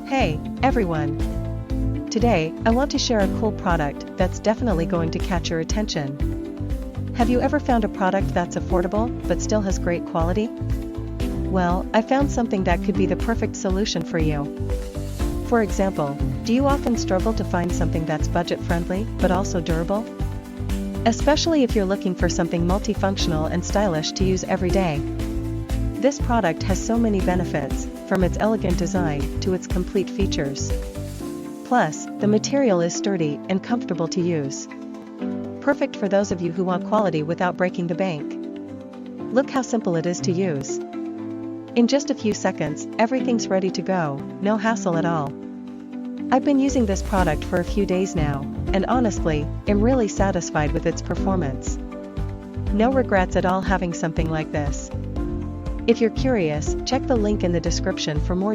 Hey, everyone! Today, I want to share a cool product that's definitely going to catch your attention. Have you ever found a product that's affordable, but still has great quality? Well, I found something that could be the perfect solution for you. For example, do you often struggle to find something that's budget-friendly, but also durable? Especially if you're looking for something multifunctional and stylish to use every day. This product has so many benefits, from its elegant design to its complete features. Plus, the material is sturdy and comfortable to use. Perfect for those of you who want quality without breaking the bank. Look how simple it is to use. In just a few seconds, everything's ready to go, no hassle at all. I've been using this product for a few days now, and honestly, am really satisfied with its performance. No regrets at all having something like this. If you're curious, check the link in the description for more